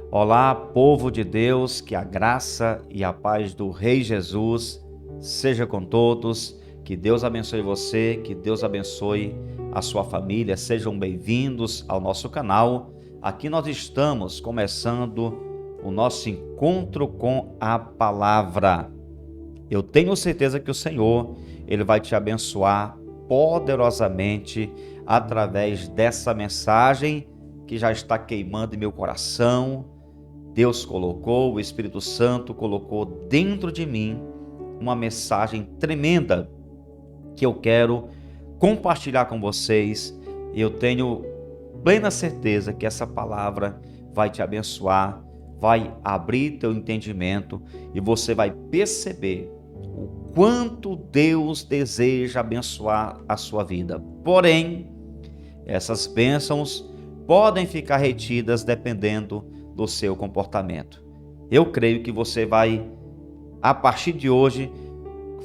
Olá, povo de Deus, que a graça e a paz do Rei Jesus seja com todos. Que Deus abençoe você, que Deus abençoe a sua família. Sejam bem-vindos ao nosso canal. Aqui nós estamos começando o nosso encontro com a palavra. Eu tenho certeza que o Senhor, Ele vai te abençoar poderosamente através dessa mensagem que já está queimando em meu coração. Deus colocou, o Espírito Santo colocou dentro de mim uma mensagem tremenda que eu quero compartilhar com vocês. Eu tenho plena certeza que essa palavra vai te abençoar, vai abrir teu entendimento e você vai perceber o quanto Deus deseja abençoar a sua vida. Porém, essas bênçãos podem ficar retidas dependendo do seu comportamento. Eu creio que você vai, a partir de hoje,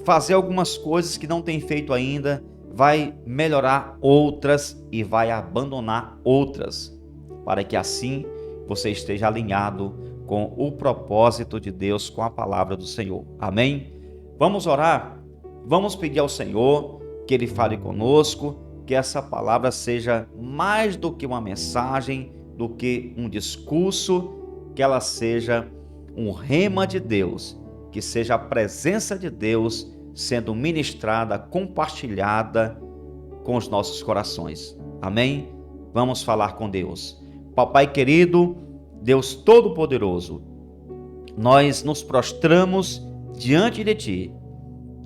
fazer algumas coisas que não tem feito ainda, vai melhorar outras e vai abandonar outras, para que assim você esteja alinhado com o propósito de Deus, com a palavra do Senhor. Amém? Vamos orar? Vamos pedir ao Senhor que Ele fale conosco, que essa palavra seja mais do que uma mensagem, do que um discurso, que ela seja um rema de Deus, que seja a presença de Deus sendo ministrada, compartilhada com os nossos corações. Amém? Vamos falar com Deus. Papai querido, Deus Todo-Poderoso, nós nos prostramos diante de Ti,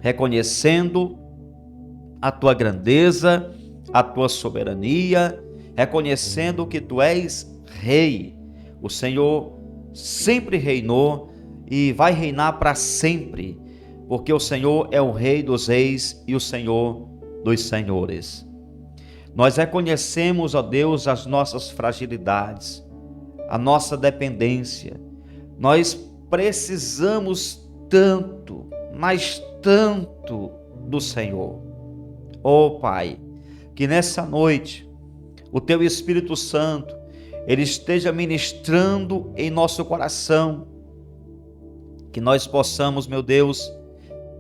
reconhecendo a Tua grandeza, a Tua soberania, reconhecendo que Tu és Rei. O Senhor sempre reinou e vai reinar para sempre, porque o Senhor é o Rei dos reis e o Senhor dos senhores. Nós reconhecemos, ó Deus, as nossas fragilidades, a nossa dependência. Nós precisamos tanto, mas tanto do Senhor. Ó Pai, que nessa noite o Teu Espírito Santo, Ele esteja ministrando em nosso coração, que nós possamos, meu Deus,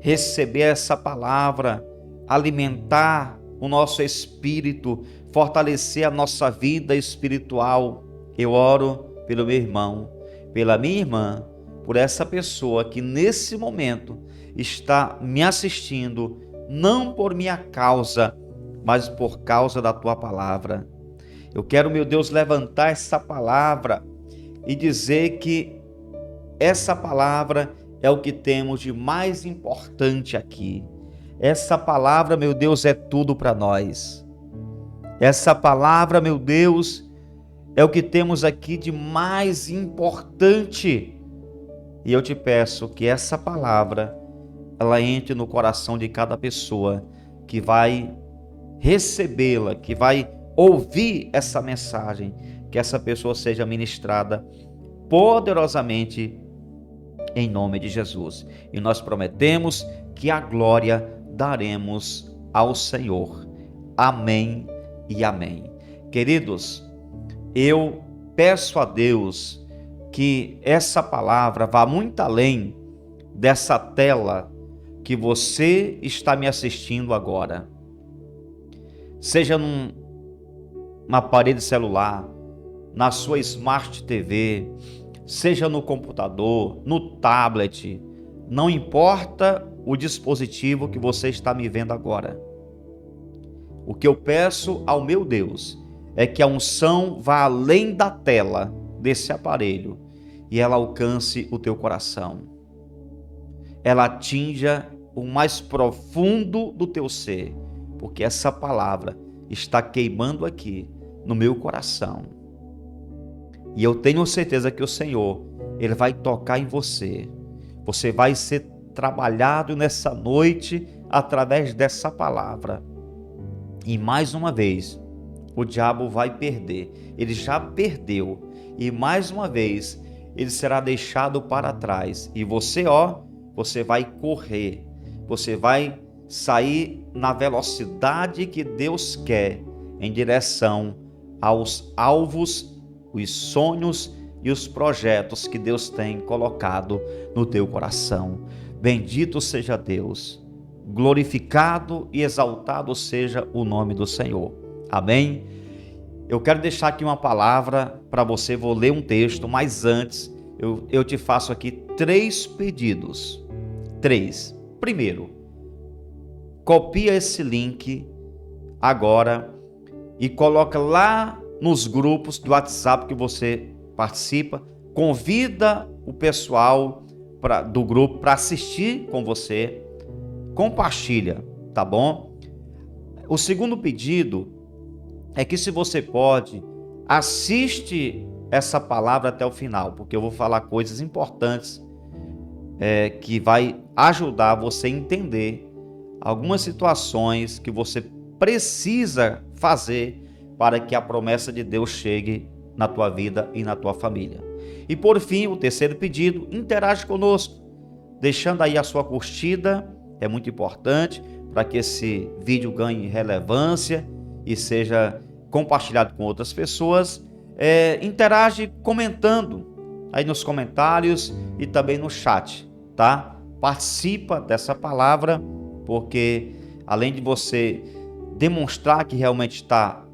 receber essa palavra, alimentar o nosso espírito, fortalecer a nossa vida espiritual. Eu oro pelo meu irmão, pela minha irmã, por essa pessoa que nesse momento está me assistindo, não por minha causa, mas por causa da Tua palavra. Eu quero, meu Deus, levantar essa palavra e dizer que essa palavra é o que temos de mais importante aqui. Essa palavra, meu Deus, é tudo para nós. Essa palavra, meu Deus, é o que temos aqui de mais importante. E eu te peço que essa palavra, ela entre no coração de cada pessoa que vai recebê-la, que vai ouvir essa mensagem, que essa pessoa seja ministrada poderosamente em nome de Jesus. E nós prometemos que a glória daremos ao Senhor. Amém e amém. Queridos, eu peço a Deus que essa palavra vá muito além dessa tela que você está me assistindo agora. Seja numa parede celular, na sua Smart TV, seja no computador, no tablet, não importa o dispositivo que você está me vendo agora. O que eu peço ao meu Deus é que a unção vá além da tela desse aparelho e ela alcance o teu coração. Ela atinja o mais profundo do teu ser, porque essa palavra está queimando aqui no meu coração. E eu tenho certeza que o Senhor, Ele vai tocar em você. Você vai ser trabalhado nessa noite através dessa palavra. E mais uma vez, o diabo vai perder. Ele já perdeu. E mais uma vez, ele será deixado para trás. E você, você vai correr. Você vai sair na velocidade que Deus quer em direção aos alvos, os sonhos e os projetos que Deus tem colocado no teu coração. Bendito seja Deus, glorificado e exaltado seja o nome do Senhor. Amém? Eu quero deixar aqui uma palavra para você, vou ler um texto, mas antes eu te faço aqui 3 pedidos. 3. Primeiro, copia esse link agora e coloca lá nos grupos do WhatsApp que você participa, convida o pessoal do grupo para assistir com você, compartilha, tá bom? O segundo pedido é que, se você pode, assiste essa palavra até o final, porque eu vou falar coisas importantes que vai ajudar você a entender algumas situações que você precisa fazer para que a promessa de Deus chegue na tua vida e na tua família. E por fim, o terceiro pedido, interage conosco, deixando aí a sua curtida, é muito importante para que esse vídeo ganhe relevância e seja compartilhado com outras pessoas. Interage comentando aí nos comentários e também no chat, tá? Participa dessa palavra, porque além de você demonstrar que realmente está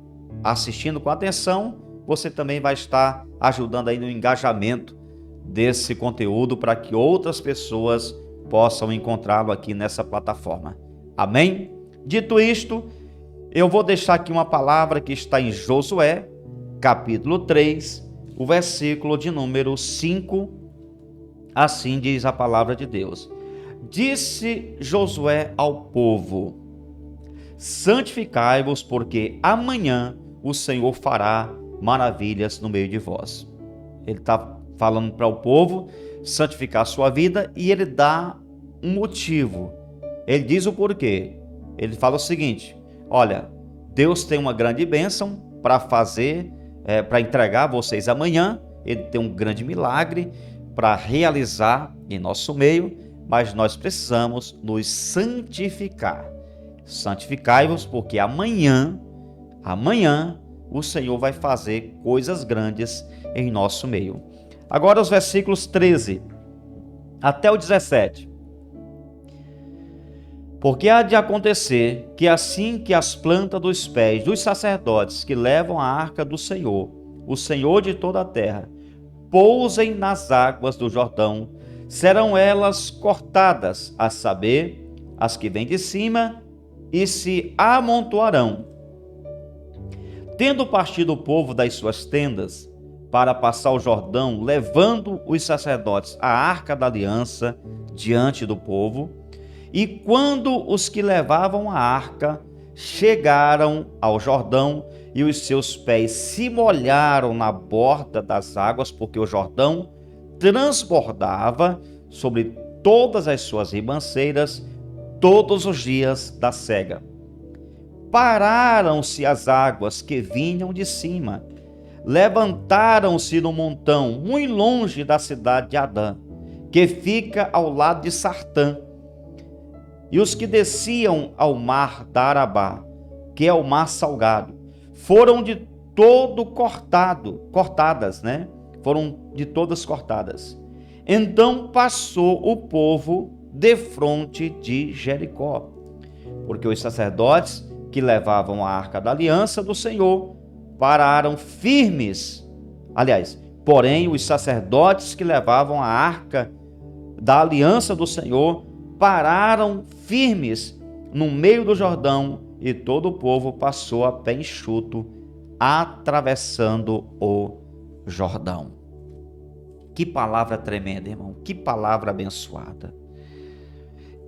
assistindo com atenção, você também vai estar ajudando aí no engajamento desse conteúdo para que outras pessoas possam encontrá-lo aqui nessa plataforma. Amém? Dito isto, eu vou deixar aqui uma palavra que está em Josué, capítulo 3, o versículo de número 5. Assim diz a palavra de Deus. Disse Josué ao povo: santificai-vos, porque amanhã o Senhor fará maravilhas no meio de vós. Ele está falando para o povo santificar a sua vida e ele dá um motivo. Ele diz o porquê. Ele fala o seguinte: olha, Deus tem uma grande bênção para fazer, para entregar a vocês amanhã. Ele tem um grande milagre para realizar em nosso meio, mas nós precisamos nos santificar. Santificai-vos, porque amanhã o Senhor vai fazer coisas grandes em nosso meio. Agora os versículos 13 até o 17. Porque há de acontecer que, assim que as plantas dos pés dos sacerdotes que levam a arca do Senhor, o Senhor de toda a terra, pousem nas águas do Jordão, serão elas cortadas, a saber, as que vêm de cima, e se amontoarão. Tendo partido o povo das suas tendas para passar o Jordão, levando os sacerdotes a arca da aliança diante do povo, e quando os que levavam a arca chegaram ao Jordão e os seus pés se molharam na borda das águas, porque o Jordão transbordava sobre todas as suas ribanceiras todos os dias da cega. Pararam-se as águas que vinham de cima, levantaram-se no montão, muito longe da cidade de Adã, que fica ao lado de Sartã. E os que desciam ao mar da Arabá, que é o mar salgado, foram de todo cortadas. Foram de todas cortadas. Então passou o povo defronte de Jericó, porque os sacerdotes que levavam a arca da aliança do Senhor pararam firmes. Porém, os sacerdotes que levavam a arca da aliança do Senhor pararam firmes no meio do Jordão, e todo o povo passou a pé enxuto, atravessando o Jordão. Que palavra tremenda, irmão, que palavra abençoada.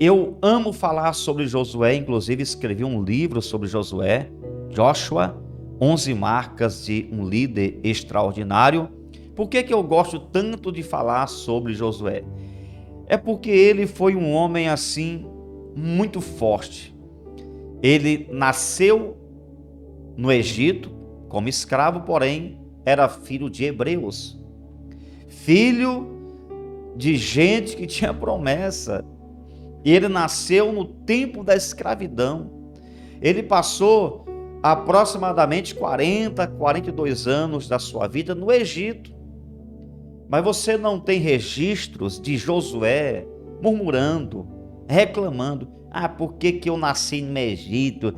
Eu amo falar sobre Josué, inclusive escrevi um livro sobre Josué, Joshua, 11 marcas de um líder extraordinário. Por que eu gosto tanto de falar sobre Josué? É porque ele foi um homem assim, muito forte. Ele nasceu no Egito como escravo, porém era filho de hebreus, filho de gente que tinha promessa. Ele nasceu no tempo da escravidão. Ele passou aproximadamente 42 anos da sua vida no Egito. Mas você não tem registros de Josué murmurando, reclamando. Ah, por que eu nasci no Egito?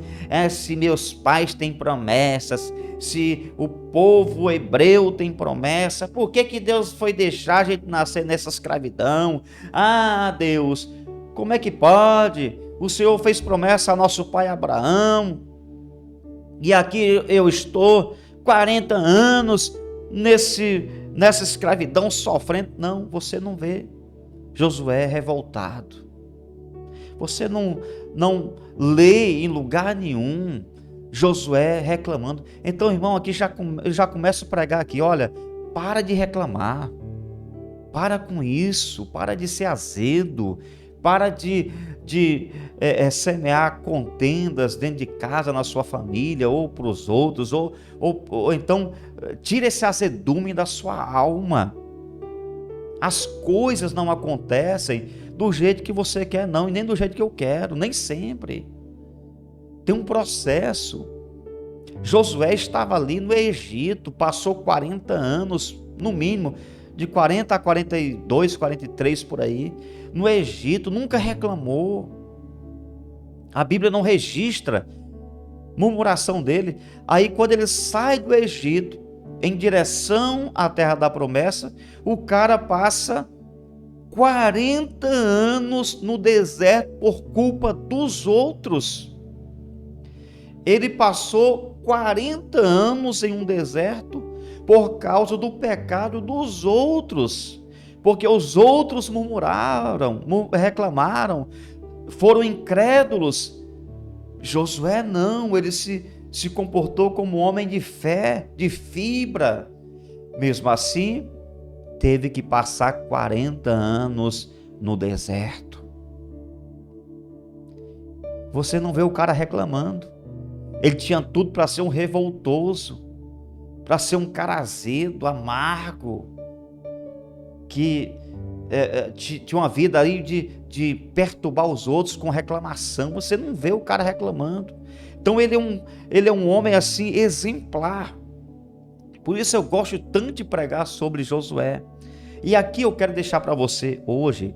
Se meus pais têm promessas, se o povo hebreu tem promessa, por que Deus foi deixar a gente nascer nessa escravidão? Ah, Deus, como é que pode? O Senhor fez promessa a nosso pai Abraão, e aqui eu estou 40 anos nessa escravidão sofrendo. Não, você não vê Josué revoltado. Você não lê em lugar nenhum Josué reclamando. Então, irmão, aqui eu já começo a pregar aqui, olha, para de reclamar, para com isso, para de ser azedo, para de semear contendas dentro de casa, na sua família, ou para os outros, ou então tira esse azedume da sua alma. As coisas não acontecem do jeito que você quer, não, e nem do jeito que eu quero, nem sempre. Tem um processo. Josué estava ali no Egito, passou 40 anos, no mínimo, de 40 a 42, 43 por aí, no Egito, nunca reclamou. A Bíblia não registra murmuração dele. Aí quando ele sai do Egito, em direção à terra da promessa, o cara passa 40 anos no deserto por culpa dos outros. Ele passou 40 anos em um deserto por causa do pecado dos outros, porque os outros murmuraram, reclamaram, foram incrédulos. Josué não, ele se comportou como um homem de fé, de fibra. Mesmo assim, teve que passar 40 anos no deserto. Você não vê o cara reclamando. Ele tinha tudo para ser um revoltoso, para ser um cara azedo, amargo, que tinha uma vida aí de perturbar os outros com reclamação. Você não vê o cara reclamando. Então ele é um homem assim exemplar. Por isso eu gosto tanto de pregar sobre Josué. E aqui eu quero deixar para você hoje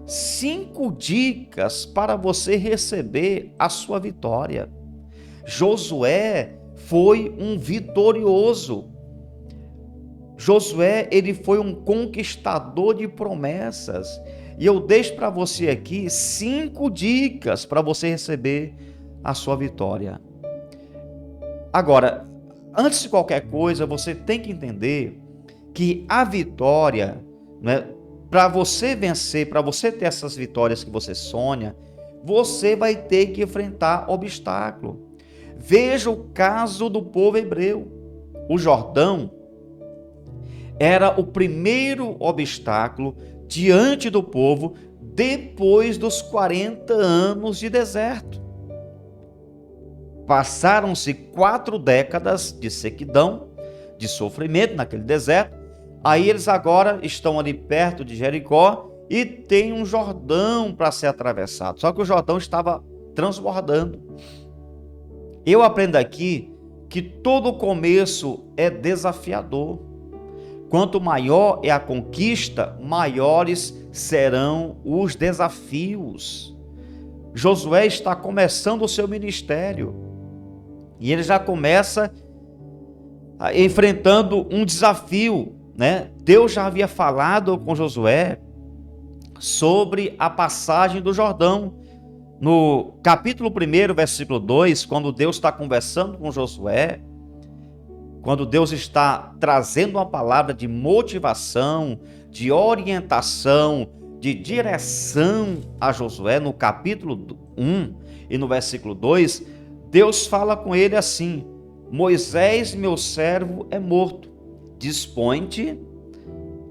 5 dicas para você receber a sua vitória. Josué foi um vitorioso. Josué, ele foi um conquistador de promessas. E eu deixo para você aqui 5 dicas para você receber a sua vitória. Agora, antes de qualquer coisa, você tem que entender que a vitória, né, para você vencer, para você ter essas vitórias que você sonha, você vai ter que enfrentar obstáculo. Veja o caso do povo hebreu. O Jordão era o primeiro obstáculo diante do povo depois dos 40 anos de deserto. Passaram-se 4 décadas de sequidão, de sofrimento naquele deserto. Aí eles agora estão ali perto de Jericó e tem um Jordão para ser atravessado. Só que o Jordão estava transbordando. Eu aprendo aqui que todo começo é desafiador. Quanto maior é a conquista, maiores serão os desafios. Josué está começando o seu ministério e ele já começa enfrentando um desafio, né? Deus já havia falado com Josué sobre a passagem do Jordão. No capítulo 1, versículo 2, quando Deus está conversando com Josué, quando Deus está trazendo uma palavra de motivação, de orientação, de direção a Josué, no capítulo 1 e no versículo 2, Deus fala com ele assim: Moisés, meu servo, é morto. Dispõe-te,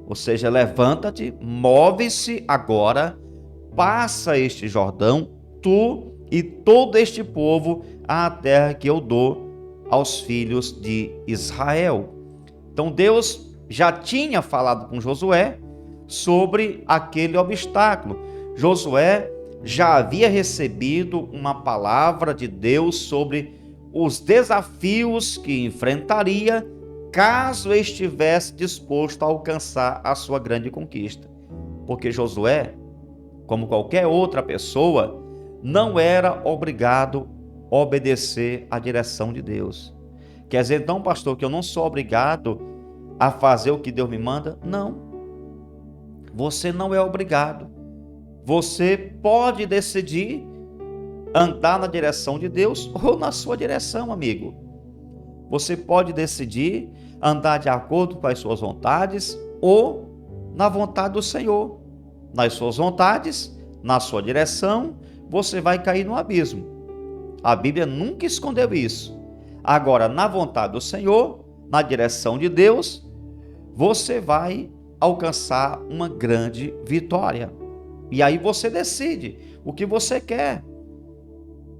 ou seja, levanta-te, move-se agora, passa este Jordão, tu e todo este povo, à terra que eu dou aos filhos de Israel. Então Deus já tinha falado com Josué sobre aquele obstáculo. Josué já havia recebido uma palavra de Deus sobre os desafios que enfrentaria caso estivesse disposto a alcançar a sua grande conquista. Porque Josué, como qualquer outra pessoa, não era obrigado a obedecer à direção de Deus. Quer dizer, então, pastor, que eu não sou obrigado a fazer o que Deus me manda? Não. Você não é obrigado. Você pode decidir andar na direção de Deus ou na sua direção, amigo. Você pode decidir andar de acordo com as suas vontades ou na vontade do Senhor. Nas suas vontades, na sua direção, você vai cair no abismo. A Bíblia nunca escondeu isso. Agora, na vontade do Senhor, na direção de Deus, você vai alcançar uma grande vitória. E aí você decide o que você quer.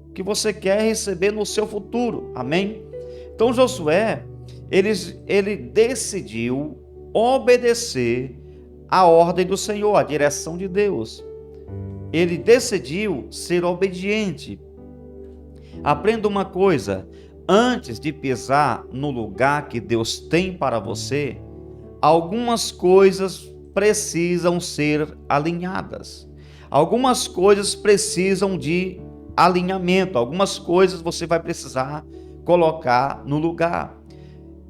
O que você quer receber no seu futuro. Amém? Então Josué, ele decidiu obedecer a ordem do Senhor, a direção de Deus. Ele decidiu ser obediente. Aprenda uma coisa: antes de pisar no lugar que Deus tem para você, algumas coisas precisam ser alinhadas. Algumas coisas precisam de alinhamento. Algumas coisas você vai precisar colocar no lugar.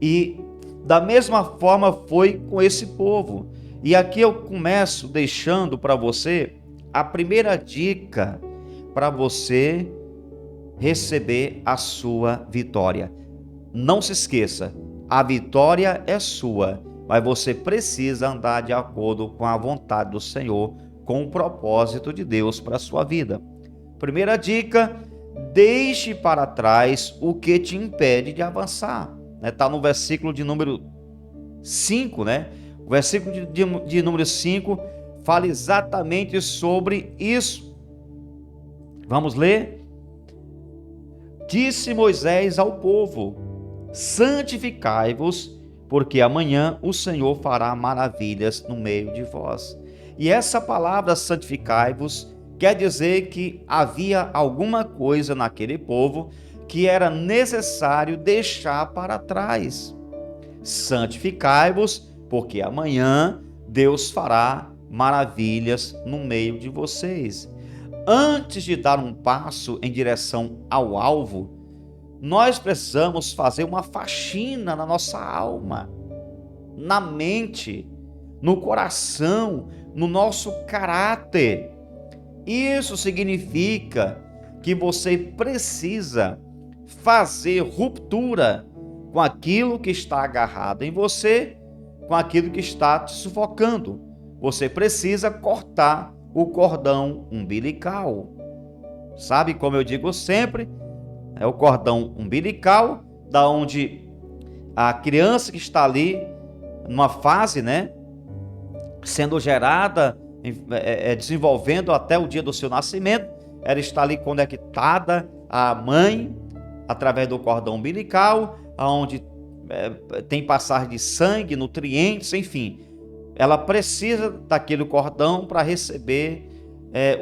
E da mesma forma foi com esse povo. E aqui eu começo deixando para você a primeira dica para você receber a sua vitória. Não se esqueça, a vitória é sua, mas você precisa andar de acordo com a vontade do Senhor, com o propósito de Deus para a sua vida. Primeira dica: deixe para trás o que te impede de avançar. Está no versículo de número 5, né? O versículo de número 5 fala exatamente sobre isso. Vamos ler? Disse Moisés ao povo: santificai-vos, porque amanhã o Senhor fará maravilhas no meio de vós. E essa palavra santificai-vos quer dizer que havia alguma coisa naquele povo que era necessário deixar para trás. Santificai-vos, porque amanhã Deus fará maravilhas no meio de vocês. Antes de dar um passo em direção ao alvo, nós precisamos fazer uma faxina na nossa alma, na mente, no coração, no nosso caráter. Isso significa que você precisa fazer ruptura com aquilo que está agarrado em você, com aquilo que está te sufocando. Você precisa cortar o cordão umbilical. Sabe como eu digo sempre? É o cordão umbilical, da onde a criança que está ali, numa fase, né, sendo gerada, desenvolvendo até o dia do seu nascimento, ela está ali conectada à mãe, através do cordão umbilical, onde tem passagem de sangue, nutrientes, enfim. Ela precisa daquele cordão para receber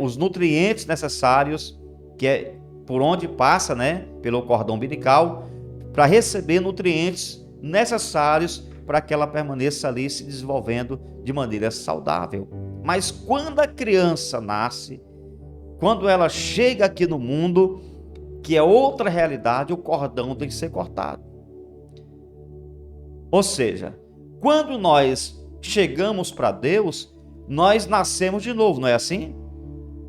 os nutrientes necessários, que é por onde passa, né, pelo cordão umbilical, para receber nutrientes necessários para que ela permaneça ali se desenvolvendo de maneira saudável. Mas quando a criança nasce, quando ela chega aqui no mundo, que é outra realidade, o cordão tem que ser cortado. Ou seja, quando nós chegamos para Deus, nós nascemos de novo, não é assim?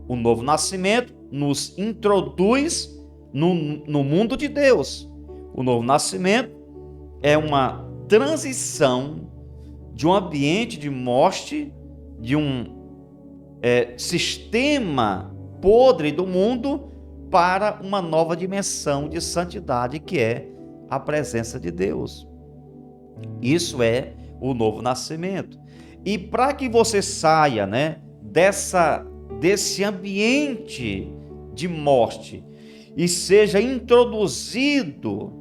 O novo nascimento nos introduz no mundo de Deus. O novo nascimento é uma transição de um ambiente de morte, de um sistema podre do mundo, para uma nova dimensão de santidade, que é a presença de Deus. Isso é o novo nascimento. E para que você saia, né, desse ambiente de morte e seja introduzido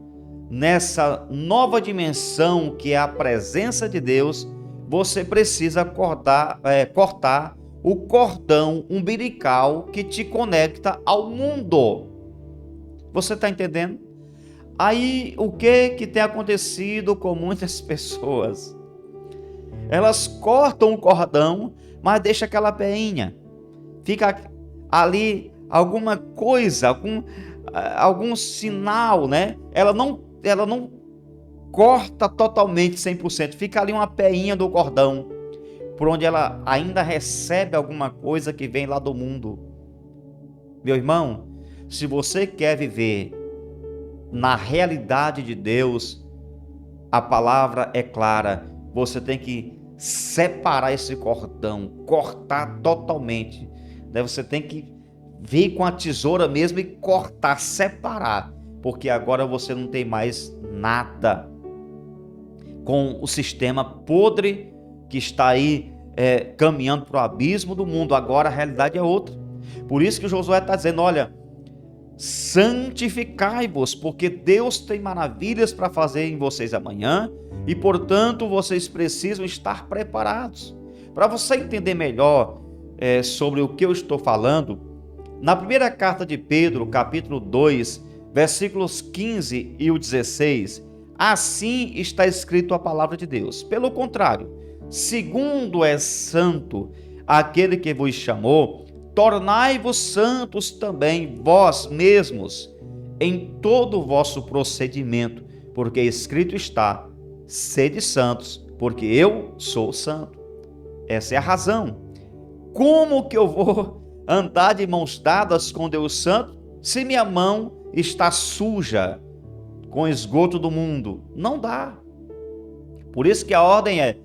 nessa nova dimensão que é a presença de Deus, você precisa cortar o cordão umbilical que te conecta ao mundo. Você está entendendo? Aí, o que tem acontecido com muitas pessoas? Elas cortam o cordão, mas deixa aquela peinha. Fica ali alguma coisa, algum sinal, né? Ela não corta totalmente 100%. Fica ali uma peinha do cordão, por onde ela ainda recebe alguma coisa que vem lá do mundo. Meu irmão, se você quer viver na realidade de Deus, a palavra é clara. Você tem que separar esse cordão, cortar totalmente. Você tem que vir com a tesoura mesmo e cortar, separar, porque agora você não tem mais nada com o sistema podre que está aí caminhando para o abismo do mundo. Agora a realidade é outra. Por isso que Josué está dizendo, olha, santificai-vos, porque Deus tem maravilhas para fazer em vocês amanhã, e portanto vocês precisam estar preparados. Para você entender melhor sobre o que eu estou falando, na primeira carta de Pedro, capítulo 2, versículos 15 e o 16, assim está escrito a palavra de Deus. Pelo contrário, segundo é santo aquele que vos chamou, tornai-vos santos também vós mesmos em todo o vosso procedimento, porque escrito está, sede santos, porque eu sou santo. Essa é a razão. Como que eu vou andar de mãos dadas com Deus Santo se minha mão está suja com esgoto do mundo? Não dá. Por isso que a ordem é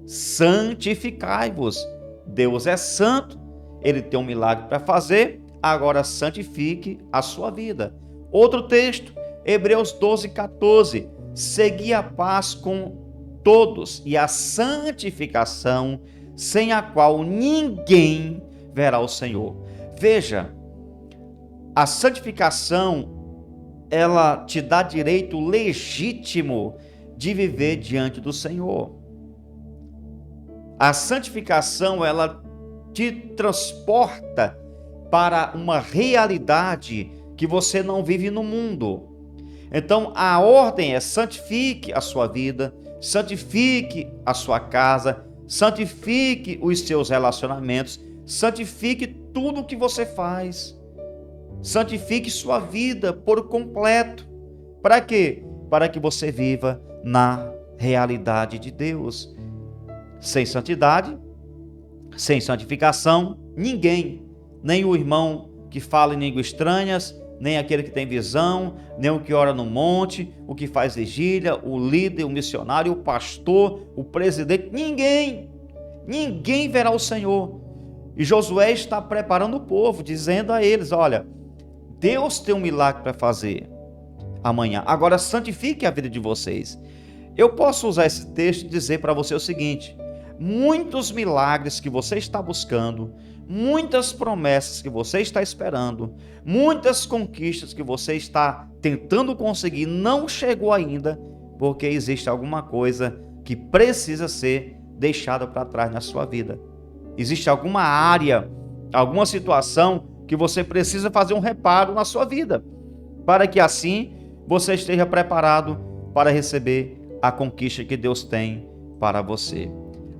santificai-vos. Deus é santo, Ele tem um milagre para fazer, agora santifique a sua vida. Outro texto, Hebreus 12:14, segui a paz com todos e a santificação, sem a qual ninguém verá o Senhor. Veja, a santificação, ela te dá direito legítimo de viver diante do Senhor. A santificação, ela te transporta para uma realidade que você não vive no mundo. Então, a ordem é santifique a sua vida, santifique a sua casa, santifique os seus relacionamentos, santifique tudo o que você faz. Santifique sua vida por completo. Para quê? Para que você viva na realidade de Deus. Sem santidade, sem santificação, ninguém, nem o irmão que fala em línguas estranhas, nem aquele que tem visão, nem o que ora no monte, o que faz vigília, o líder, o missionário, o pastor, o presidente, ninguém verá o Senhor. E Josué está preparando o povo, dizendo a eles, olha, Deus tem um milagre para fazer amanhã, agora santifique a vida de vocês. Eu posso usar esse texto e dizer para você o seguinte, muitos milagres que você está buscando, muitas promessas que você está esperando, muitas conquistas que você está tentando conseguir, não chegou ainda, porque existe alguma coisa que precisa ser deixada para trás na sua vida. Existe alguma área, alguma situação que você precisa fazer um reparo na sua vida, para que assim você esteja preparado para receber a conquista que Deus tem para você.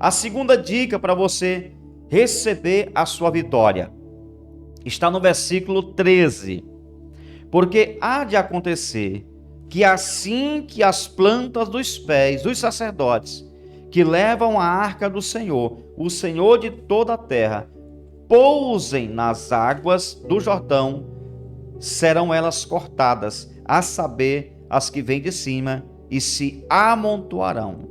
A segunda dica para você receber a sua vitória está no versículo 13. Porque há de acontecer que assim que as plantas dos pés dos sacerdotes que levam a arca do Senhor, o Senhor de toda a terra, pousem nas águas do Jordão, serão elas cortadas, a saber, as que vêm de cima, e se amontoarão.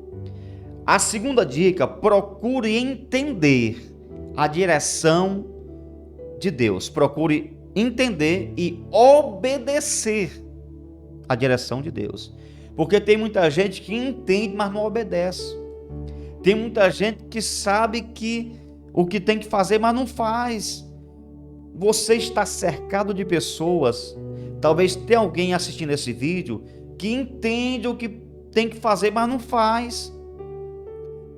A segunda dica, procure entender a direção de Deus. Procure entender e obedecer a direção de Deus. Porque tem muita gente que entende, mas não obedece. Tem muita gente que sabe o que tem que fazer, mas não faz. Você está cercado de pessoas, talvez tenha alguém assistindo esse vídeo, que entende o que tem que fazer, mas não faz.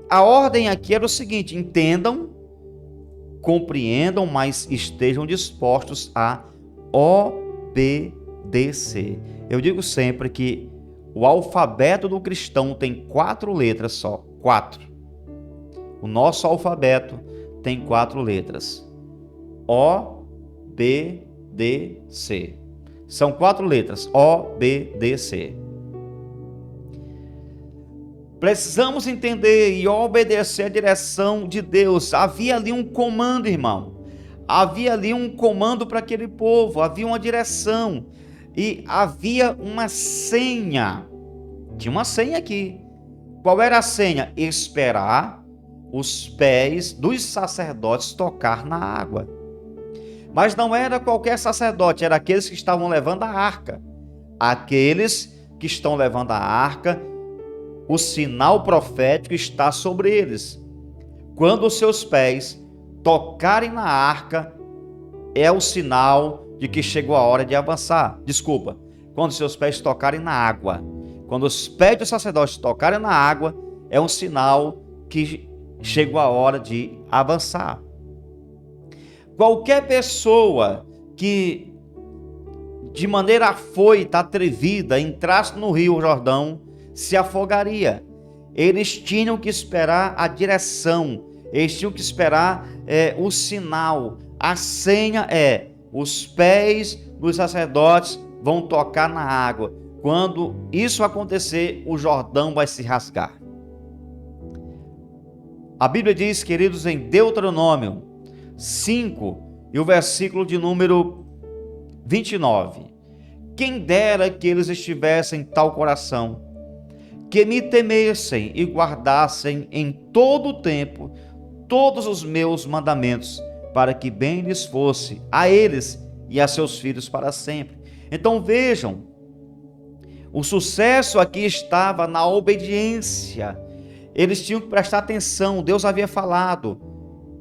A ordem aqui era o seguinte, entendam, compreendam, mas estejam dispostos a obedecer. Eu digo sempre que o alfabeto do cristão tem 4 letras só, 4. O nosso alfabeto tem 4 letras. O, B, D, C. São 4 letras, O, B, D, C. Precisamos entender e obedecer a direção de Deus. Havia ali um comando, irmão. Havia ali um comando para aquele povo, havia uma direção e havia uma senha. Tinha uma senha aqui. Qual era a senha? Esperar os pés dos sacerdotes tocar na água. Mas não era qualquer sacerdote, era aqueles que estavam levando a arca. Aqueles que estão levando a arca, o sinal profético está sobre eles. Quando os seus pés tocarem na arca, é o sinal de que chegou a hora de avançar. Desculpa, quando seus pés tocarem na água. Quando os pés do sacerdote tocarem na água, é um sinal que chegou a hora de avançar. Qualquer pessoa que de maneira afoita, atrevida, entrasse no Rio Jordão, se afogaria. Eles tinham que esperar a direção, eles tinham que esperar o sinal. A senha é: os pés dos sacerdotes vão tocar na água. Quando isso acontecer, o Jordão vai se rasgar. A Bíblia diz, queridos, em Deuteronômio 5 e o versículo de número 29: quem dera que eles estivessem em tal coração, que me temessem e guardassem em todo o tempo todos os meus mandamentos, para que bem lhes fosse a eles e a seus filhos para sempre. Então vejam, o sucesso aqui estava na obediência. Eles tinham que prestar atenção. Deus havia falado: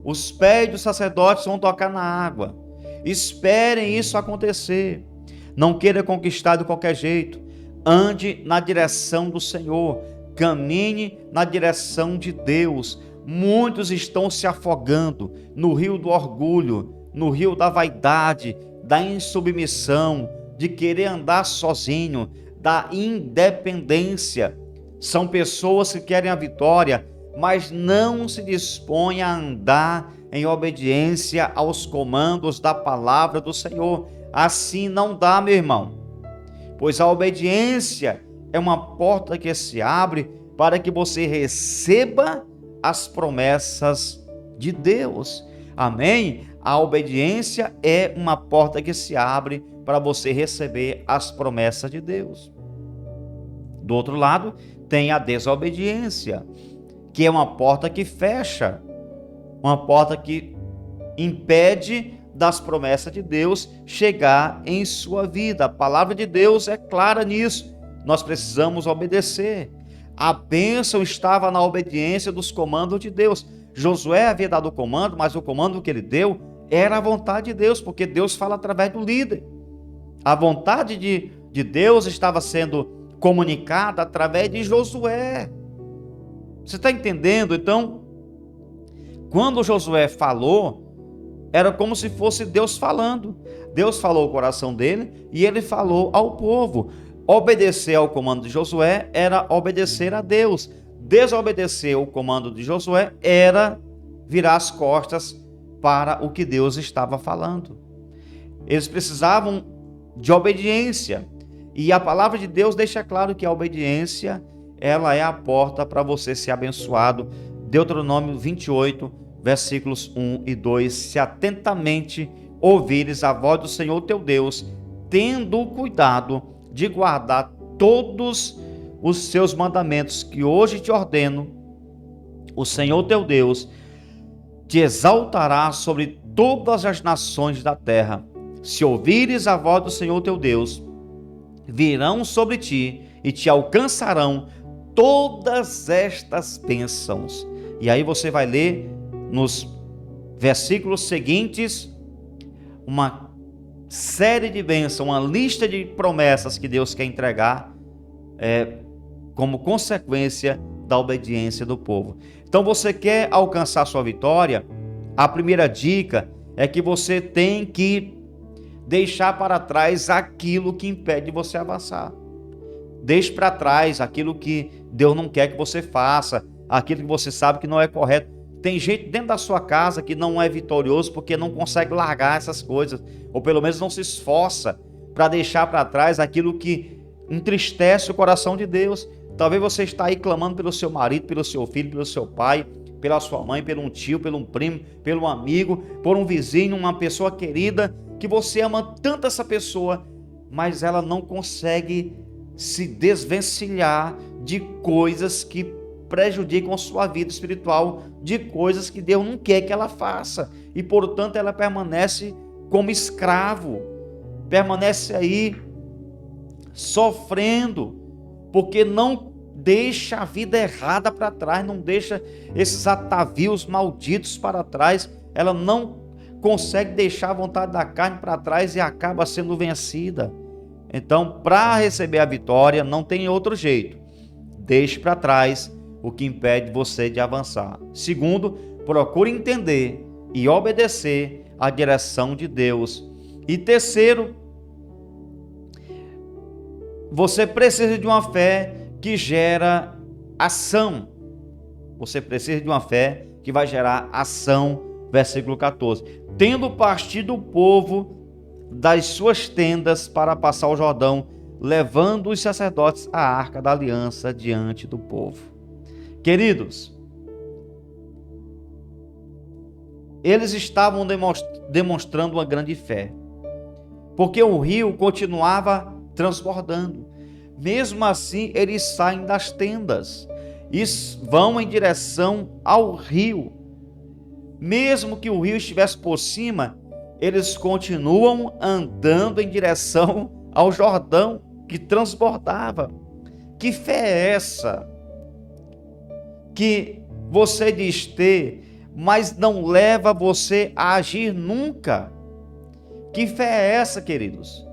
os pés dos sacerdotes vão tocar na água. Esperem isso acontecer. Não queira conquistar de qualquer jeito. Ande na direção do Senhor. Caminhe na direção de Deus. Muitos estão se afogando no rio do orgulho, no rio da vaidade, da insubmissão, de querer andar sozinho, da independência. São pessoas que querem a vitória, mas não se dispõem a andar em obediência aos comandos da palavra do Senhor. Assim não dá, meu irmão, pois a obediência é uma porta que se abre para que você receba as promessas de Deus. Amém? A obediência é uma porta que se abre para você receber as promessas de Deus. Do outro lado, tem a desobediência, que é uma porta que fecha, uma porta que impede das promessas de Deus chegar em sua vida. A palavra de Deus é clara nisso. Nós precisamos obedecer. A bênção estava na obediência dos comandos de Deus. Josué havia dado o comando, mas o comando que ele deu era a vontade de Deus, porque Deus fala através do líder. A vontade de Deus estava sendo comunicada através de Josué. Você está entendendo? Então, quando Josué falou, era como se fosse Deus falando. Deus falou o coração dele e ele falou ao povo. Obedecer ao comando de Josué era obedecer a Deus. Desobedecer o comando de Josué era virar as costas para o que Deus estava falando. Eles precisavam de obediência. E a palavra de Deus deixa claro que a obediência, ela é a porta para você ser abençoado. Deuteronômio 28, versículos 1 e 2. Se atentamente ouvires a voz do Senhor teu Deus, tendo cuidado de guardar todos os seus mandamentos que hoje te ordeno, o Senhor teu Deus te exaltará sobre todas as nações da terra. Se ouvires a voz do Senhor teu Deus, virão sobre ti e te alcançarão todas estas bênçãos. E aí você vai ler nos versículos seguintes uma série de bênçãos, uma lista de promessas que Deus quer entregar como consequência da obediência do povo. Então você quer alcançar sua vitória? A primeira dica é que você tem que deixar para trás aquilo que impede você avançar. Deixe para trás aquilo que Deus não quer que você faça, aquilo que você sabe que não é correto. Tem gente dentro da sua casa que não é vitorioso porque não consegue largar essas coisas, ou pelo menos não se esforça para deixar para trás aquilo que entristece o coração de Deus. Talvez você está aí clamando pelo seu marido, pelo seu filho, pelo seu pai, pela sua mãe, pelo um tio, pelo um primo, pelo um amigo, por um vizinho, uma pessoa querida, que você ama tanto essa pessoa, mas ela não consegue se desvencilhar de coisas que prejudicam a sua vida espiritual, de coisas que Deus não quer que ela faça, e portanto ela permanece como escravo, permanece aí sofrendo, porque não deixa a vida errada para trás, não deixa esses atavios malditos para trás, ela não consegue deixar a vontade da carne para trás e acaba sendo vencida. Então, para receber a vitória, não tem outro jeito. Deixe para trás o que impede você de avançar. Segundo, procure entender e obedecer à direção de Deus. E terceiro, você precisa de uma fé que gera ação. Você precisa de uma fé que vai gerar ação. Versículo 14. Tendo partido o povo das suas tendas para passar o Jordão, levando os sacerdotes a arca da aliança diante do povo. Queridos, eles estavam demonstrando uma grande fé, porque o rio continuava transbordando. Mesmo assim, eles saem das tendas e vão em direção ao rio. Mesmo que o rio estivesse por cima, eles continuam andando em direção ao Jordão que transbordava. Que fé é essa que você diz ter, mas não leva você a agir nunca? Que fé é essa, queridos?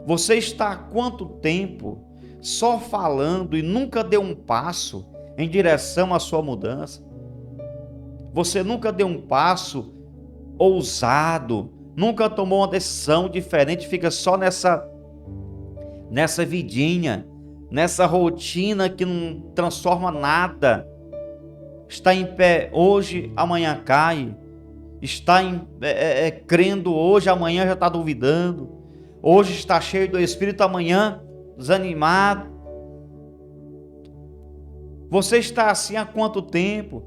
Você está há quanto tempo só falando e nunca deu um passo em direção à sua mudança? Você nunca deu um passo ousado, nunca tomou uma decisão diferente, fica só nessa vidinha, nessa rotina que não transforma nada. Está em pé hoje, amanhã cai. Está crendo hoje, amanhã já está duvidando. Hoje está cheio do Espírito, amanhã desanimado. Você está assim há quanto tempo?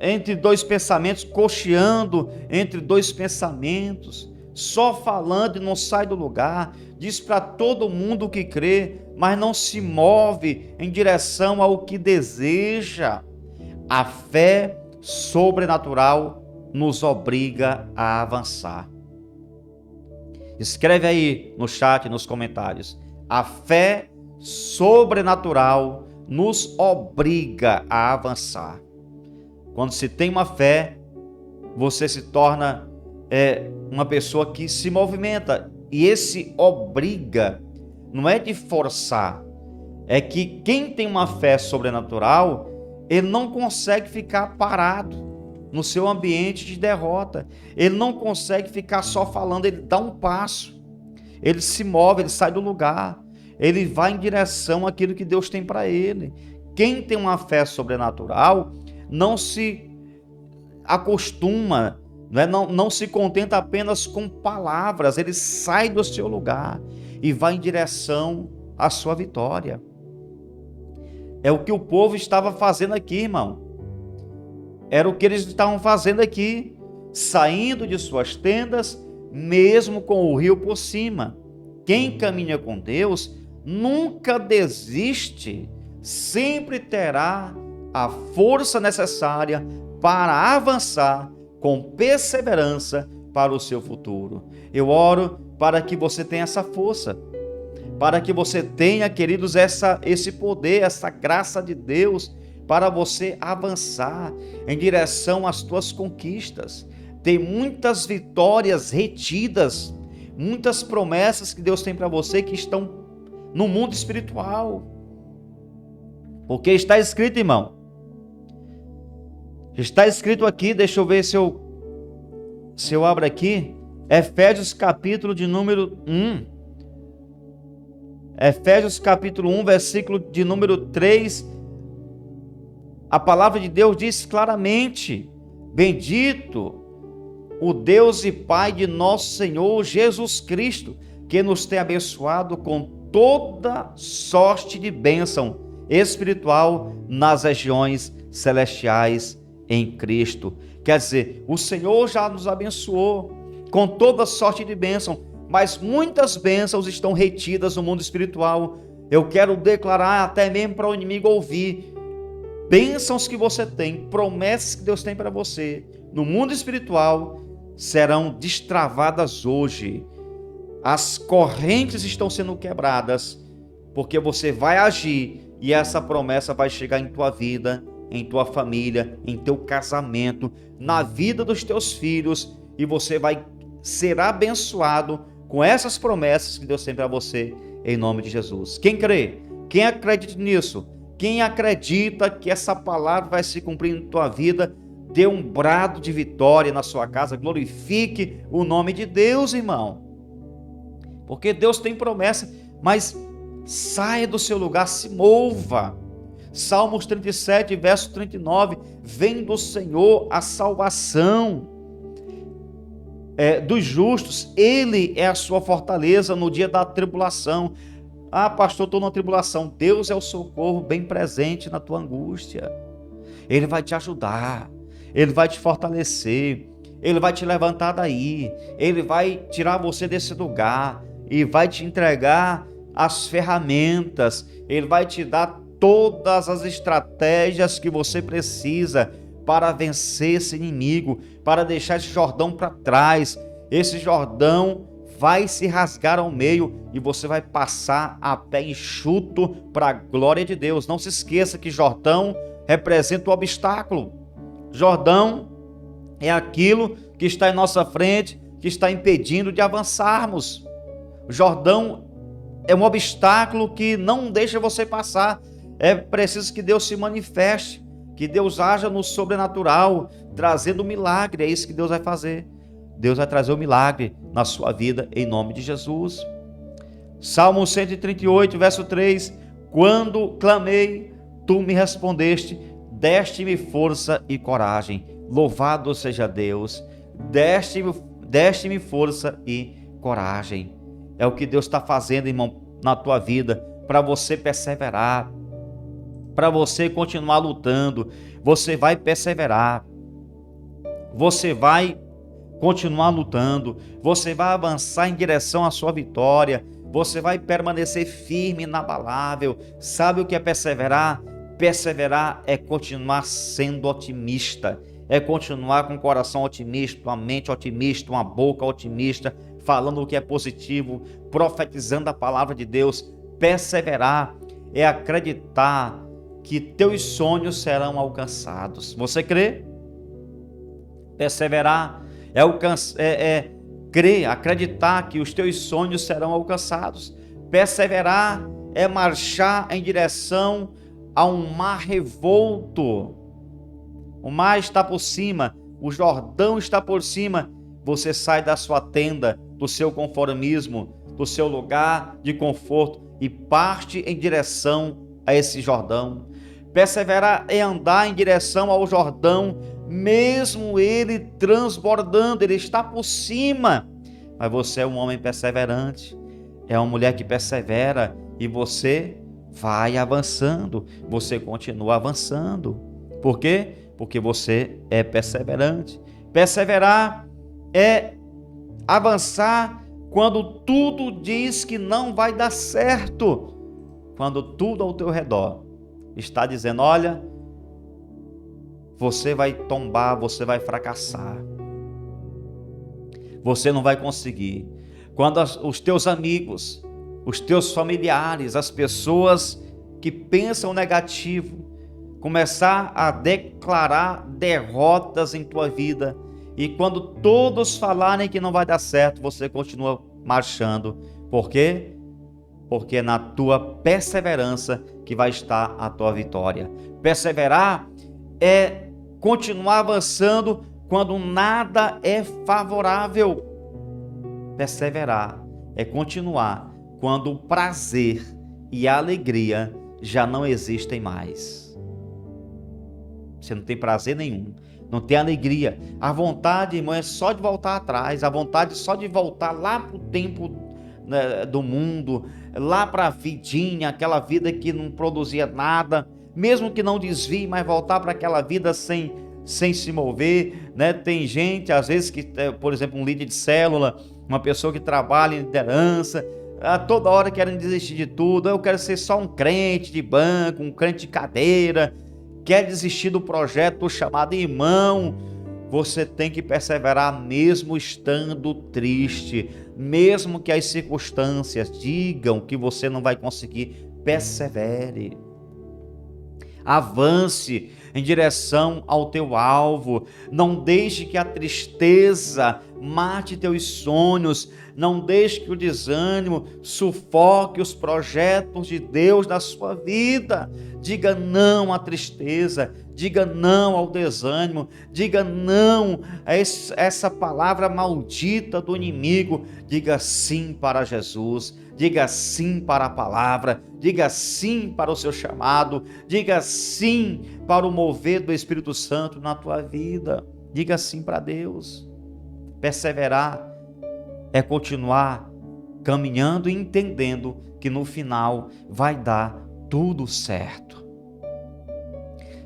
Entre dois pensamentos, cocheando entre dois pensamentos, só falando e não sai do lugar, diz para todo mundo o que crê, mas não se move em direção ao que deseja. A fé sobrenatural nos obriga a avançar. Escreve aí no chat, nos comentários. A fé sobrenatural nos obriga a avançar. Quando se tem uma fé, você se torna uma pessoa que se movimenta. E esse obriga, não é de forçar. É que quem tem uma fé sobrenatural, ele não consegue ficar parado no seu ambiente de derrota. Ele não consegue ficar só falando, ele dá um passo. Ele se move, ele sai do lugar. Ele vai em direção àquilo que Deus tem para ele. Quem tem uma fé sobrenatural não se acostuma, não se contenta apenas com palavras, ele sai do seu lugar e vai em direção à sua vitória. É o que o povo estava fazendo aqui, irmão. Era o que eles estavam fazendo aqui, saindo de suas tendas, mesmo com o rio por cima. Quem caminha com Deus nunca desiste, sempre terá a força necessária para avançar com perseverança para o seu futuro. Eu oro para que você tenha essa força, para que você tenha, queridos, esse poder, essa graça de Deus, para você avançar em direção às tuas conquistas. Tem muitas vitórias retidas, muitas promessas que Deus tem para você que estão no mundo espiritual. Porque está escrito, irmão. Está escrito aqui, deixa eu ver se eu abro aqui, Efésios capítulo de número 1. Efésios capítulo 1, versículo de número 3. A palavra de Deus diz claramente: bendito o Deus e Pai de nosso Senhor Jesus Cristo, que nos tem abençoado com toda sorte de bênção espiritual nas regiões celestiais em Cristo. Quer dizer, o Senhor já nos abençoou com toda sorte de bênção, mas muitas bênçãos estão retidas no mundo espiritual. Eu quero declarar até mesmo para o inimigo ouvir: bênçãos que você tem, promessas que Deus tem para você no mundo espiritual serão destravadas hoje. As correntes estão sendo quebradas, porque você vai agir e essa promessa vai chegar em tua vida, em tua família, em teu casamento, na vida dos teus filhos, e você vai ser abençoado com essas promessas que Deus tem para você, em nome de Jesus. Quem crê? Quem acredita nisso? Quem acredita que essa palavra vai se cumprir em tua vida, dê um brado de vitória na sua casa, glorifique o nome de Deus, irmão. Porque Deus tem promessa, mas saia do seu lugar, se mova. Salmos 37, verso 39, vem do Senhor a salvação dos justos, Ele é a sua fortaleza no dia da tribulação. Ah, pastor, estou numa tribulação. Deus é o socorro bem presente na tua angústia. Ele vai te ajudar, Ele vai te fortalecer, Ele vai te levantar daí, Ele vai tirar você desse lugar e vai te entregar as ferramentas, Ele vai te dar todas as estratégias que você precisa para vencer esse inimigo, para deixar esse Jordão para trás. Esse Jordão vai se rasgar ao meio e você vai passar a pé enxuto para a glória de Deus. Não se esqueça que Jordão representa o obstáculo. Jordão é aquilo que está em nossa frente, que está impedindo de avançarmos. Jordão é um obstáculo que não deixa você passar. É preciso que Deus se manifeste, que Deus haja no sobrenatural, trazendo um milagre. É isso que Deus vai fazer. Deus vai trazer um milagre na sua vida, em nome de Jesus. Salmo 138, verso 3. Quando clamei, tu me respondeste, deste-me força e coragem. Louvado seja Deus, deste-me força e coragem. É o que Deus está fazendo, irmão, na tua vida, para você perseverar, para você continuar lutando. Você vai perseverar, você vai continuar lutando, você vai avançar em direção à sua vitória, você vai permanecer firme, inabalável. Sabe o que é perseverar? Perseverar é continuar sendo otimista, é continuar com o coração otimista, uma mente otimista, uma boca otimista, falando o que é positivo, profetizando a palavra de Deus. Perseverar é acreditar que teus sonhos serão alcançados. Você crê? Perseverar é crer, acreditar que os teus sonhos serão alcançados. Perseverar é marchar em direção a um mar revolto. O mar está por cima, o Jordão está por cima. Você sai da sua tenda, do seu conformismo, do seu lugar de conforto e parte em direção a esse Jordão. Perseverar é andar em direção ao Jordão, mesmo ele transbordando, ele está por cima. Mas você é um homem perseverante, é uma mulher que persevera e você vai avançando, você continua avançando. Por quê? Porque você é perseverante. Perseverar é avançar quando tudo diz que não vai dar certo, quando tudo ao teu redor está dizendo: olha, você vai tombar, você vai fracassar, você não vai conseguir. Quando os teus amigos, os teus familiares, as pessoas que pensam negativo, começar a declarar derrotas em tua vida, e quando todos falarem que não vai dar certo, você continua marchando. Por quê? Porque é na tua perseverança que vai estar a tua vitória. Perseverar é continuar avançando quando nada é favorável. Perseverar é continuar quando o prazer e a alegria já não existem mais. Você não tem prazer nenhum, não tem alegria. A vontade, irmão, é só de voltar atrás, a vontade só de voltar lá para o tempo, né, do mundo, lá para a vidinha, aquela vida que não produzia nada, mesmo que não desvie, mas voltar para aquela vida sem se mover, né? Tem gente, às vezes, que, por exemplo, um líder de célula, uma pessoa que trabalha em liderança, toda hora querem desistir de tudo. Eu quero ser só um crente de banco, um crente de cadeira, quer desistir do projeto chamado. Irmão, você tem que perseverar mesmo estando triste, mesmo que as circunstâncias digam que você não vai conseguir. Persevere, avance em direção ao teu alvo, não deixe que a tristeza mate teus sonhos, não deixe que o desânimo sufoque os projetos de Deus na sua vida. Diga não à tristeza, diga não ao desânimo, diga não a essa palavra maldita do inimigo, diga sim para Jesus, diga sim para a palavra, diga sim para o seu chamado, diga sim para o mover do Espírito Santo na tua vida, diga sim para Deus. Perseverar é continuar caminhando e entendendo que no final vai dar tudo certo.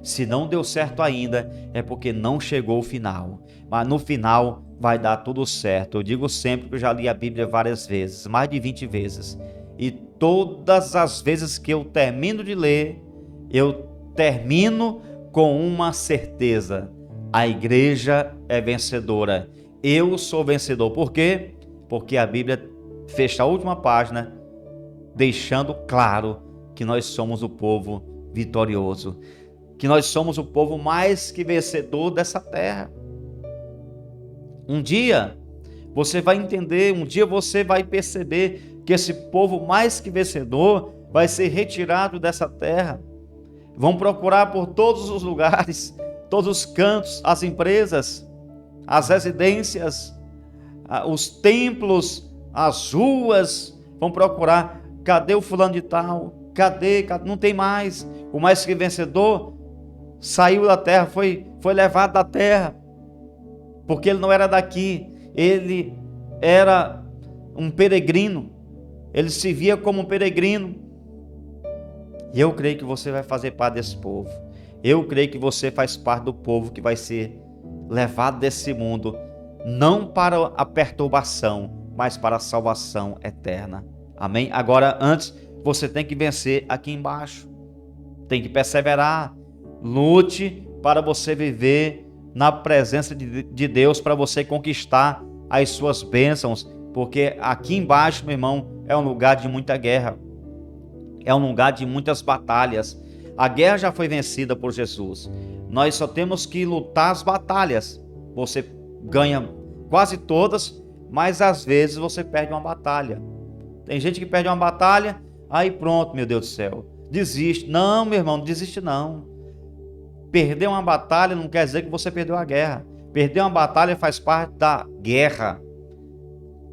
Se não deu certo ainda, é porque não chegou o final, mas no final vai dar tudo certo. Eu digo sempre que eu já li a Bíblia várias vezes, mais de 20 vezes, e todas as vezes que eu termino de ler, eu termino com uma certeza: a igreja é vencedora, eu sou vencedor. Por quê? Porque a Bíblia fecha a última página deixando claro que nós somos o povo vitorioso, que nós somos o povo mais que vencedor dessa terra. Um dia você vai entender, um dia você vai perceber que esse povo mais que vencedor vai ser retirado dessa terra. Vão procurar por todos os lugares, todos os cantos, as empresas, as residências, os templos, as ruas, vão procurar. Cadê o fulano de tal? Cadê? Não tem mais. O mais que vencedor saiu da terra, foi levado da terra, porque ele não era daqui, ele era um peregrino, ele se via como um peregrino. E eu creio que você vai fazer parte desse povo. Eu creio que você faz parte do povo que vai ser levado desse mundo, não para a perturbação, mas para a salvação eterna. Amém? Agora, antes, você tem que vencer aqui embaixo. Tem que perseverar. Lute para você viver na presença de Deus, para você conquistar as suas bênçãos, porque aqui embaixo, meu irmão, é um lugar de muita guerra, é um lugar de muitas batalhas. A guerra já foi vencida por Jesus, nós só temos que lutar as batalhas. Você ganha quase todas, mas às vezes você perde uma batalha. Tem gente que perde uma batalha, aí pronto, meu Deus do céu, desiste. Não, meu irmão, não desiste não. Perder uma batalha não quer dizer que você perdeu a guerra. Perder uma batalha faz parte da guerra,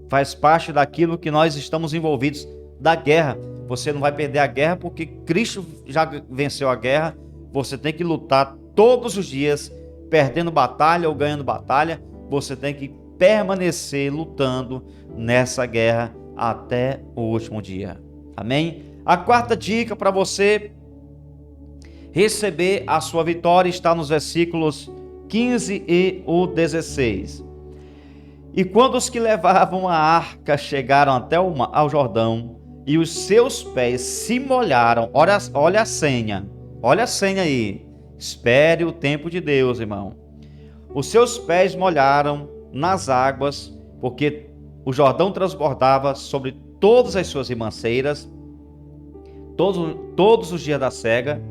faz parte daquilo que nós estamos envolvidos, da guerra. Você não vai perder a guerra porque Cristo já venceu a guerra. Você tem que lutar todos os dias, perdendo batalha ou ganhando batalha. Você tem que permanecer lutando nessa guerra até o último dia. Amém? A quarta dica para você receber a sua vitória está nos versículos 15 e o 16. E quando os que levavam a arca chegaram até ao Jordão, e os seus pés se molharam, olha a senha aí, espere o tempo de Deus, irmão. Os seus pés molharam nas águas, porque o Jordão transbordava sobre todas as suas ribanceiras, todos os dias da cega.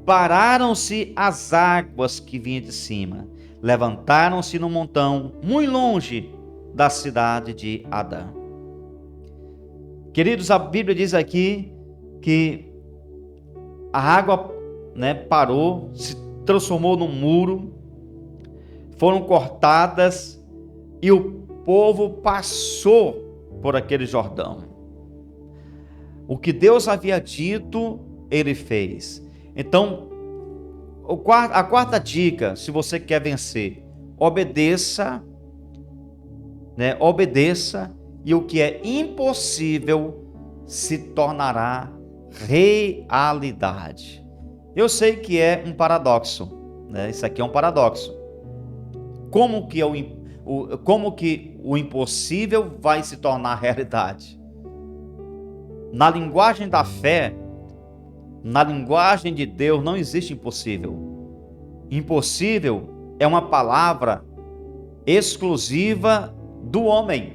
Pararam-se as águas que vinham de cima, levantaram-se no montão, muito longe da cidade de Adã. Queridos, a Bíblia diz aqui que a água, parou, se transformou num muro, foram cortadas e o povo passou por aquele Jordão. O que Deus havia dito, ele fez. Então, a quarta dica, se você quer vencer, obedeça, né? Obedeça, e o que é impossível se tornará realidade. Eu sei que é um paradoxo, né? Isso aqui é um paradoxo. Como que o impossível vai se tornar realidade? Na linguagem da fé, na linguagem de Deus, não existe impossível. Impossível é uma palavra exclusiva do homem,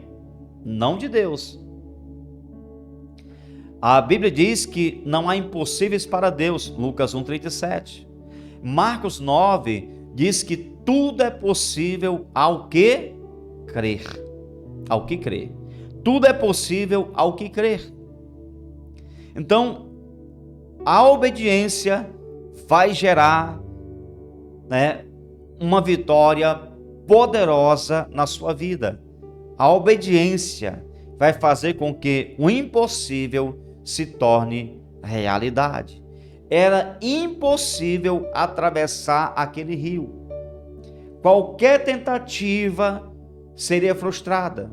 não de Deus. A Bíblia diz que não há impossíveis para Deus, Lucas 1,37. Marcos 9 diz que tudo é possível ao que crer. Ao que crer. Tudo é possível ao que crer. Então, a obediência vai gerar, né, uma vitória poderosa na sua vida. A obediência vai fazer com que o impossível se torne realidade. Era impossível atravessar aquele rio. Qualquer tentativa seria frustrada.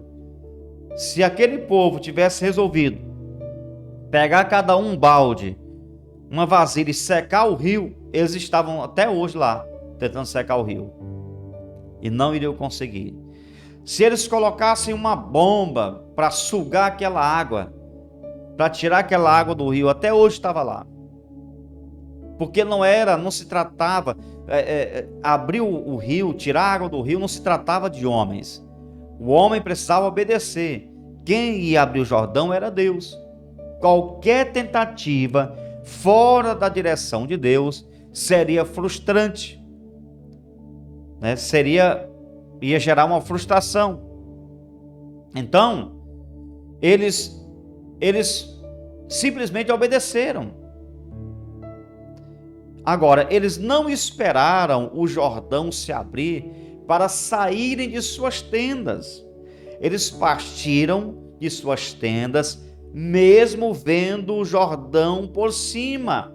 Se aquele povo tivesse resolvido pegar cada um balde, uma vasilha e secar o rio, eles estavam até hoje lá tentando secar o rio e não iriam conseguir. Se eles colocassem uma bomba para sugar aquela água, para tirar aquela água do rio, até hoje estava lá. Porque não se tratava, abrir o rio, tirar a água do rio, não se tratava de homens. O homem precisava obedecer. Quem ia abrir o Jordão era Deus. Qualquer tentativa fora da direção de Deus seria frustrante, né? Ia gerar uma frustração. Então, eles simplesmente obedeceram. Agora, eles não esperaram o Jordão se abrir para saírem de suas tendas. Eles partiram de suas tendas, mesmo vendo o Jordão por cima.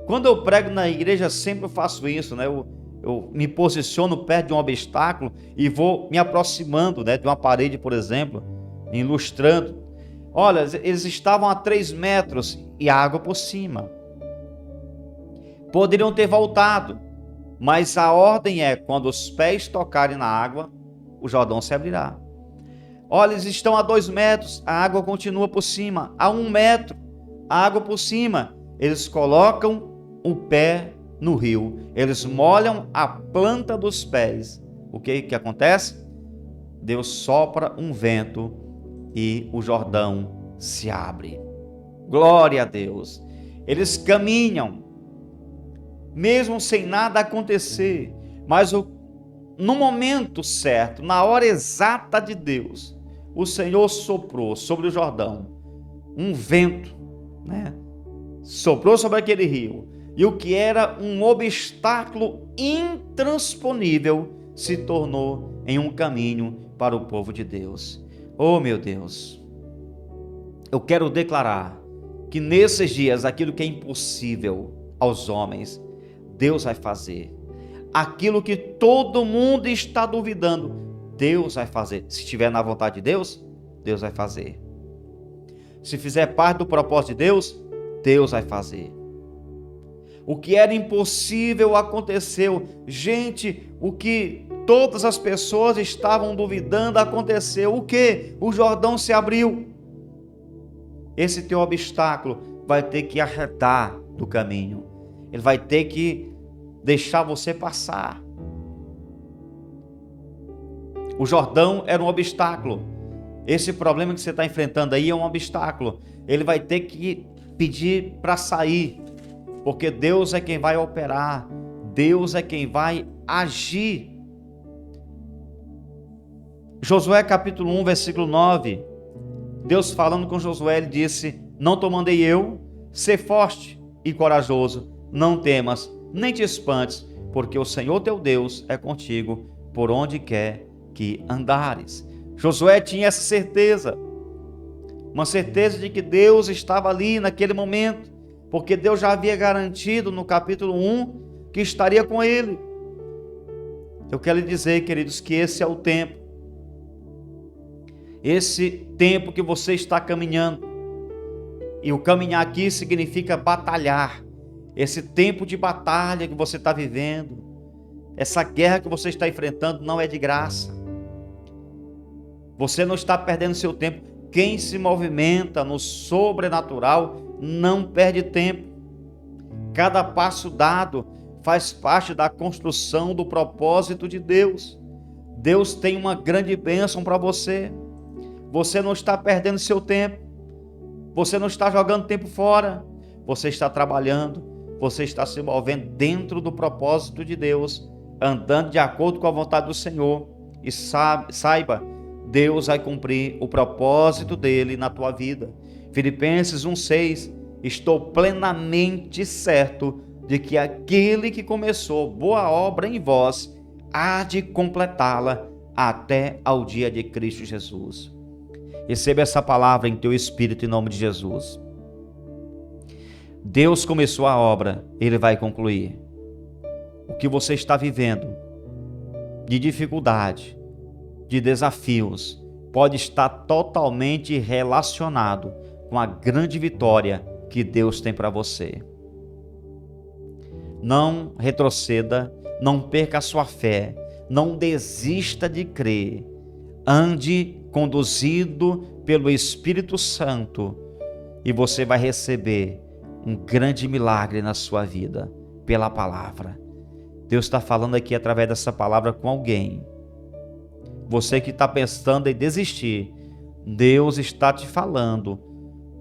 Quando eu prego na igreja, sempre faço isso, né? Eu me posiciono perto de um obstáculo e vou me aproximando, né, de uma parede, por exemplo, ilustrando. Olha, eles estavam a 3 metros e a água por cima. Poderiam ter voltado, mas a ordem é: quando os pés tocarem na água, o Jordão se abrirá. Olha, eles estão a 2 metros, a água continua por cima. A 1 metro, a água por cima. Eles colocam o pé no rio, eles molham a planta dos pés. O que acontece? Deus sopra um vento e o Jordão se abre. Glória a Deus. Eles caminham, mesmo sem nada acontecer, mas no momento certo, na hora exata de Deus, o Senhor soprou sobre o Jordão um vento, né? Soprou sobre aquele rio, e o que era um obstáculo intransponível se tornou em um caminho para o povo de Deus. Oh, meu Deus, eu quero declarar que nesses dias aquilo que é impossível aos homens, Deus vai fazer. Aquilo que todo mundo está duvidando, Deus vai fazer. Se estiver na vontade de Deus, Deus vai fazer. Se fizer parte do propósito de Deus, Deus vai fazer. O que era impossível aconteceu. Gente, o que todas as pessoas estavam duvidando aconteceu. O que? O Jordão se abriu. Esse teu obstáculo vai ter que arredar do caminho. Ele vai ter que deixar você passar. O Jordão era um obstáculo. Esse problema que você está enfrentando aí é um obstáculo. Ele vai ter que pedir para sair, porque Deus é quem vai operar, Deus é quem vai agir. Josué capítulo 1, versículo 9, Deus falando com Josué, ele disse: não te mandei eu? Sê forte e corajoso, não temas, nem te espantes, porque o Senhor teu Deus é contigo por onde quer que andares. Josué tinha essa certeza, uma certeza de que Deus estava ali naquele momento, porque Deus já havia garantido no capítulo 1 que estaria com ele. Eu quero lhe dizer, queridos, que esse é o tempo. Esse tempo que você está caminhando. E o caminhar aqui significa batalhar. Esse tempo de batalha que você está vivendo, essa guerra que você está enfrentando não é de graça. Você não está perdendo seu tempo. Quem se movimenta no sobrenatural não perde tempo. Cada passo dado faz parte da construção do propósito de Deus. Deus tem uma grande bênção para você. Você não está perdendo seu tempo. Você não está jogando tempo fora. Você está trabalhando. Você está se movendo dentro do propósito de Deus, andando de acordo com a vontade do Senhor. E saiba, Deus vai cumprir o propósito dele na tua vida. Filipenses 1:6, estou plenamente certo de que aquele que começou boa obra em vós há de completá-la até ao dia de Cristo Jesus. Receba essa palavra em teu espírito em nome de Jesus. Deus começou a obra, ele vai concluir. O que você está vivendo de dificuldade, de desafios, pode estar totalmente relacionado com a grande vitória que Deus tem para você. Não retroceda, não perca a sua fé, não desista de crer. Ande conduzido pelo Espírito Santo e você vai receber um grande milagre na sua vida pela palavra. Deus está falando aqui através dessa palavra com alguém. Você que está pensando em desistir, Deus está te falando,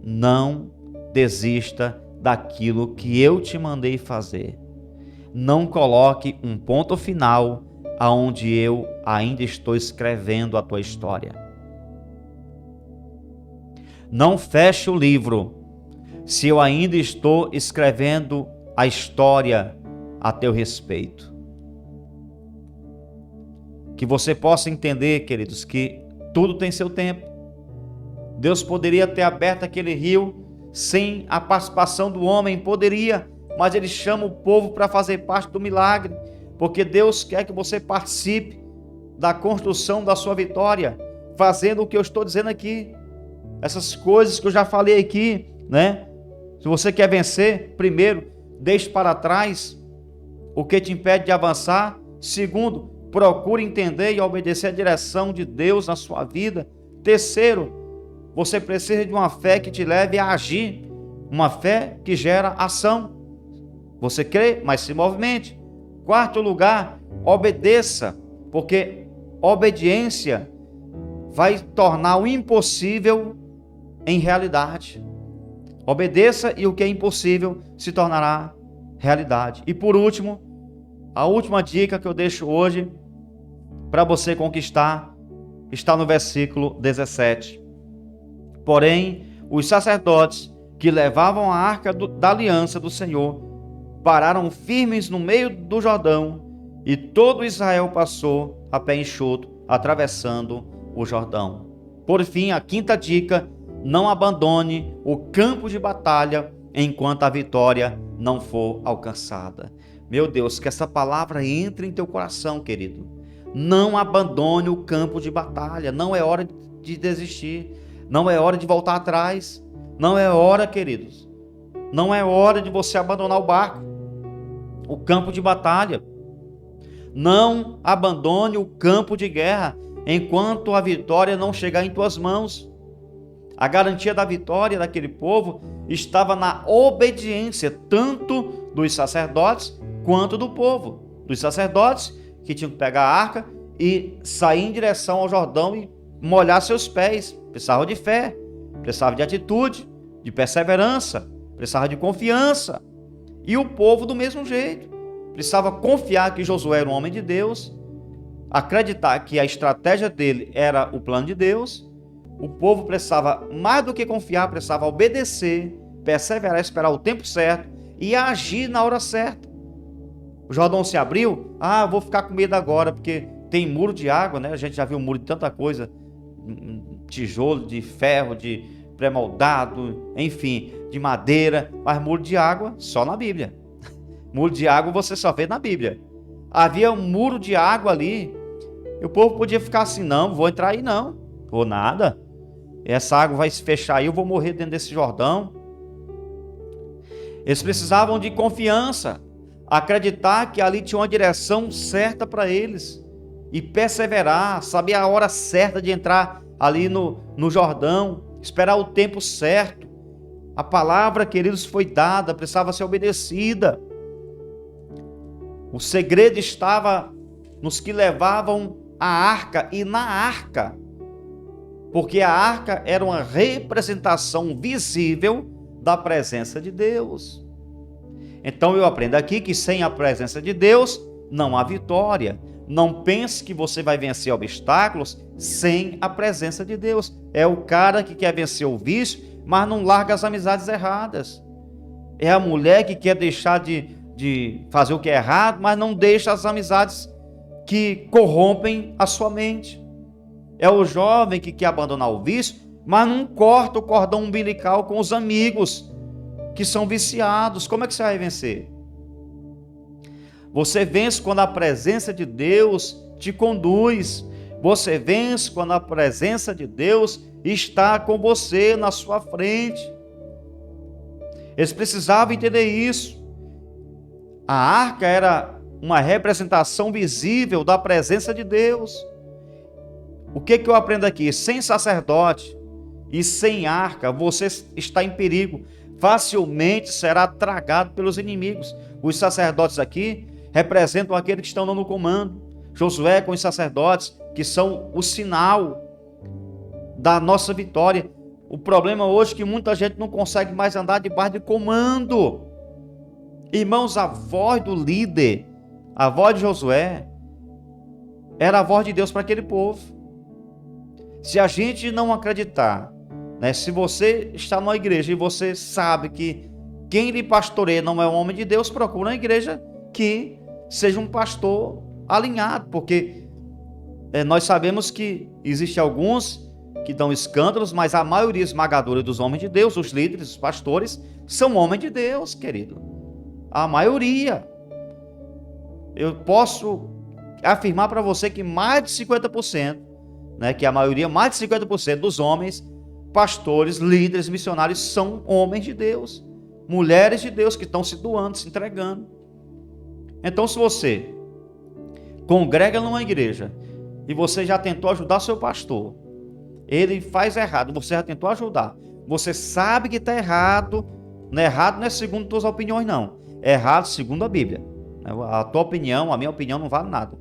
não desista daquilo que eu te mandei fazer. Não coloque um ponto final aonde eu ainda estou escrevendo a tua história. Não feche o livro se eu ainda estou escrevendo a história a teu respeito. Que você possa entender, queridos, que tudo tem seu tempo. Deus poderia ter aberto aquele rio sem a participação do homem, poderia, mas ele chama o povo para fazer parte do milagre, porque Deus quer que você participe da construção da sua vitória, fazendo o que eu estou dizendo aqui, essas coisas que eu já falei aqui, né? Se você quer vencer, primeiro, deixe para trás o que te impede de avançar. Segundo, procure entender e obedecer a direção de Deus na sua vida. Terceiro, você precisa de uma fé que te leve a agir, uma fé que gera ação. Você crê, mas se movimente. Quarto lugar, obedeça, porque obediência vai tornar o impossível em realidade. Obedeça e o que é impossível se tornará realidade. E por último, a última dica que eu deixo hoje para você conquistar está no versículo 17. Porém, os sacerdotes que levavam a arca da aliança do Senhor pararam firmes no meio do Jordão, e todo Israel passou a pé enxuto, atravessando o Jordão. Por fim, a quinta dica: não abandone o campo de batalha enquanto a vitória não for alcançada. Meu Deus, que essa palavra entre em teu coração, querido. Não abandone o campo de batalha. Não é hora de desistir. Não é hora de voltar atrás. Não é hora, queridos. Não é hora de você abandonar o barco, o campo de batalha. Não abandone o campo de guerra enquanto a vitória não chegar em tuas mãos. A garantia da vitória daquele povo estava na obediência, tanto dos sacerdotes quanto do povo. Dos sacerdotes, que tinham que pegar a arca e sair em direção ao Jordão e molhar seus pés. Precisavam de fé, precisavam de atitude, de perseverança, precisavam de confiança. E o povo do mesmo jeito. Precisava confiar que Josué era um homem de Deus, acreditar que a estratégia dele era o plano de Deus. O povo precisava, mais do que confiar, precisava obedecer, perseverar, esperar o tempo certo e agir na hora certa. O Jordão se abriu, eu vou ficar com medo agora, porque tem muro de água, né? A gente já viu muro de tanta coisa, tijolo, de ferro, de pré-moldado, enfim, de madeira, mas muro de água só na Bíblia. Muro de água você só vê na Bíblia. Havia um muro de água ali, e o povo podia ficar assim, não, vou entrar aí não, ou nada, essa água vai se fechar aí, eu vou morrer dentro desse Jordão. Eles precisavam de confiança, acreditar que ali tinha uma direção certa para eles, e perseverar, saber a hora certa de entrar ali no Jordão, esperar o tempo certo. A palavra, queridos, foi dada, precisava ser obedecida. O segredo estava nos que levavam a arca e na arca, porque a arca era uma representação visível da presença de Deus. Então eu aprendo aqui que sem a presença de Deus não há vitória. Não pense que você vai vencer obstáculos sem a presença de Deus. É o cara que quer vencer o vício, mas não larga as amizades erradas. É a mulher que quer deixar de fazer o que é errado, mas não deixa as amizades que corrompem a sua mente. É o jovem que quer abandonar o vício, mas não corta o cordão umbilical com os amigos que são viciados. Como é que você vai vencer? Você vence quando a presença de Deus te conduz. Você vence quando a presença de Deus está com você, na sua frente. Eles precisavam entender isso. A arca era uma representação visível da presença de Deus. O que eu aprendo aqui? Sem sacerdote e sem arca, você está em perigo. Facilmente será tragado pelos inimigos. Os sacerdotes aqui representam aqueles que estão no comando. Josué com os sacerdotes, que são o sinal da nossa vitória. O problema hoje é que muita gente não consegue mais andar debaixo de comando. Irmãos, a voz do líder, a voz de Josué, era a voz de Deus para aquele povo. Se a gente não acreditar, né, se você está numa igreja e você sabe que quem lhe pastoreia não é um homem de Deus, procura uma igreja que seja um pastor alinhado, porque nós sabemos que existem alguns que dão escândalos, mas a maioria esmagadora dos homens de Deus, os líderes, os pastores, são homens de Deus, querido. A maioria. Eu posso afirmar para você que mais de 50%, né, que a maioria, mais de 50% dos homens, pastores, líderes, missionários, são homens de Deus, mulheres de Deus que estão se doando, se entregando. Então, se você congrega numa igreja e você já tentou ajudar seu pastor, ele faz errado, você já tentou ajudar, você sabe que está errado, não é segundo tuas opiniões, não, é errado segundo a Bíblia. A tua opinião, a minha opinião não vale nada.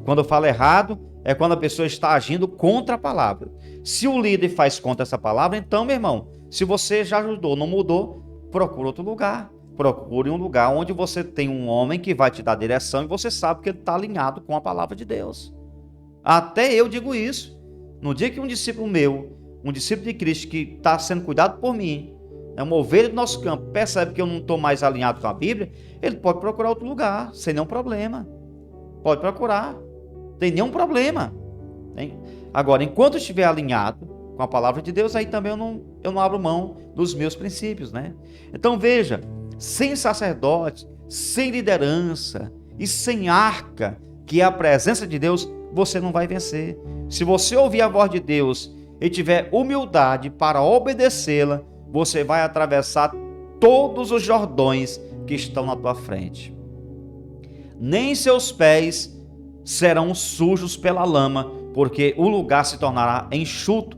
Quando eu falo errado, é quando a pessoa está agindo contra a palavra. Se o líder faz contra essa palavra, então, meu irmão, se você já ajudou, não mudou, procura outro lugar. Procure um lugar onde você tem um homem que vai te dar direção e você sabe que ele está alinhado com a palavra de Deus. Até eu digo isso. No dia que um discípulo meu, um discípulo de Cristo que está sendo cuidado por mim, é uma ovelha do nosso campo, percebe que eu não estou mais alinhado com a Bíblia, ele pode procurar outro lugar, sem nenhum problema. Pode procurar, não tem nenhum problema. Agora, enquanto eu estiver alinhado com a palavra de Deus, aí também eu não abro mão dos meus princípios, né? Então veja, sem sacerdote, sem liderança e sem arca, que é a presença de Deus, você não vai vencer. Se você ouvir a voz de Deus e tiver humildade para obedecê-la, você vai atravessar todos os Jordões que estão na tua frente. Nem seus pés serão sujos pela lama, porque o lugar se tornará enxuto.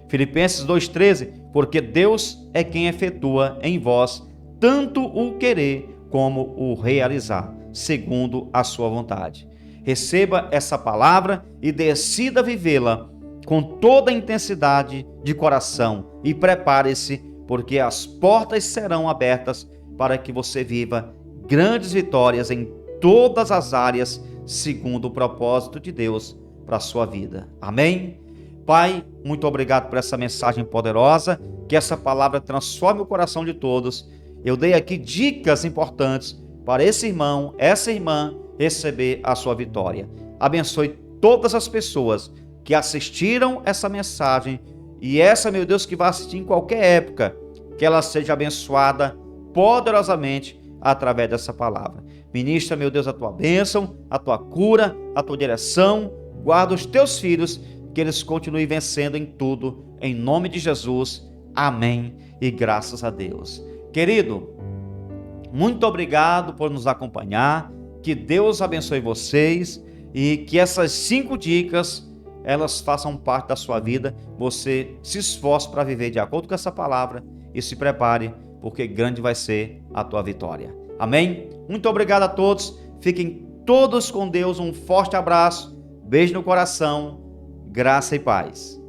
Filipenses 2,13, porque Deus é quem efetua em vós tanto o querer como o realizar, segundo a sua vontade. Receba essa palavra e decida vivê-la com toda a intensidade de coração e prepare-se, porque as portas serão abertas para que você viva grandes vitórias em todas as áreas, segundo o propósito de Deus para a sua vida. Amém? Pai, muito obrigado por essa mensagem poderosa, que essa palavra transforme o coração de todos. Eu dei aqui dicas importantes para esse irmão, essa irmã, receber a sua vitória. abençoe todas as pessoas que assistiram essa mensagem e essa, meu Deus, que vai assistir em qualquer época, que ela seja abençoada poderosamente através dessa palavra. Ministra, meu Deus, a tua bênção, a tua cura, a tua direção. Guarda os teus filhos, que eles continuem vencendo em tudo, em nome de Jesus. Amém e graças a Deus. Querido, muito obrigado por nos acompanhar. Que Deus abençoe vocês e que essas 5 dicas elas façam parte da sua vida. Você se esforce para viver de acordo com essa palavra e se prepare, porque grande vai ser a tua vitória. Amém? Muito obrigado a todos. Fiquem todos com Deus. Um forte abraço. Beijo no coração. Graça e paz.